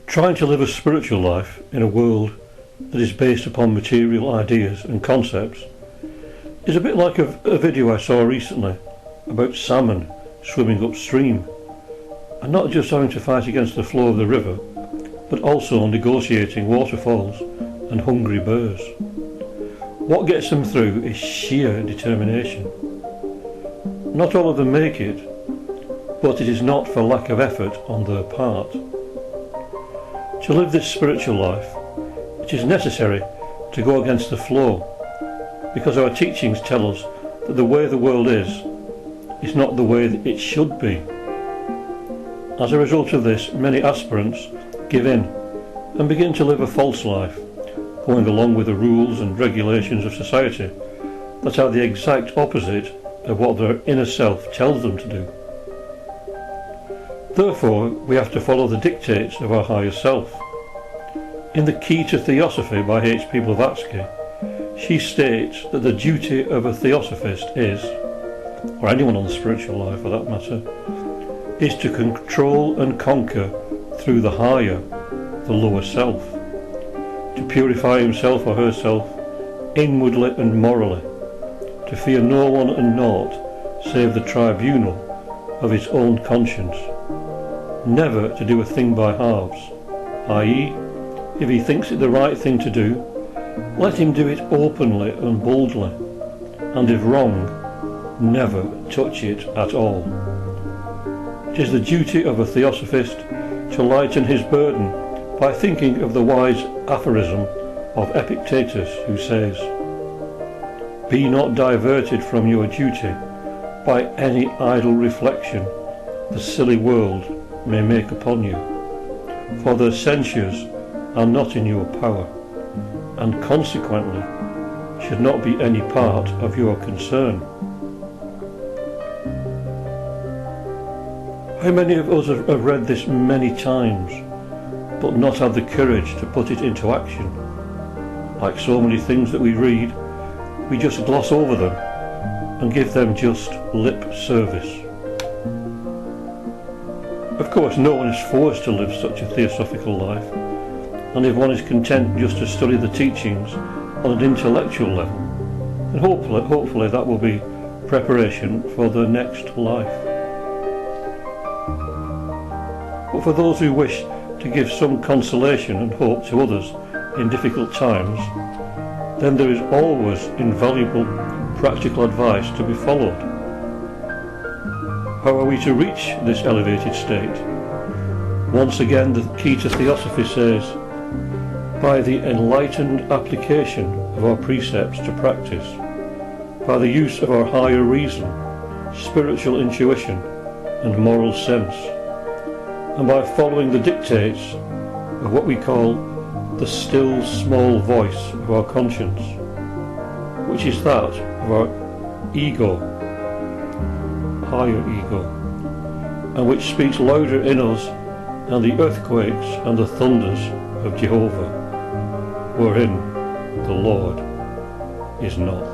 Trying to live a spiritual life in a world that is based upon material ideas and concepts is a bit like a video I saw recently about salmon swimming upstream and not just having to fight against the flow of the river, but also negotiating waterfalls and hungry bears. What gets them through is sheer determination. Not all of them make it, but it is not for lack of effort on their part. To live this spiritual life, it is necessary to go against the flow, because our teachings tell us that the way the world is not the way that it should be. As a result of this, many aspirants give in and begin to live a false life, going along with the rules and regulations of society that are the exact opposite of what their inner self tells them to do. Therefore, we have to follow the dictates of our higher self. In The Key to Theosophy by H.P. Blavatsky, she states that the duty of a theosophist is, or anyone on the spiritual life for that matter, is to control and conquer through the higher, the lower self, to purify himself or herself inwardly and morally, to fear no one and naught save the tribunal of his own conscience, never to do a thing by halves, i.e., if he thinks it the right thing to do, let him do it openly and boldly, and if wrong, never touch it at all. It is the duty of a theosophist to lighten his burden by thinking of the wise aphorism of Epictetus, who says, "Be not diverted from your duty by any idle reflection the silly world may make upon you, for their censures are not in your power, and consequently should not be any part of your concern." How many of us have read this many times, but not had the courage to put it into action? Like so many things that we read, we just gloss over them and give them just lip service. Of course, no one is forced to live such a theosophical life, and if one is content just to study the teachings on an intellectual level, then hopefully that will be preparation for the next life. But for those who wish to give some consolation and hope to others in difficult times, then there is always invaluable practical advice to be followed. How are we to reach this elevated state? Once again, the Key to Theosophy says, by the enlightened application of our precepts to practice, by the use of our higher reason, spiritual intuition and moral sense, and by following the dictates of what we call the still small voice of our conscience, which is that of our ego, higher ego, and which speaks louder in us than the earthquakes and the thunders of Jehovah, wherein the Lord is not.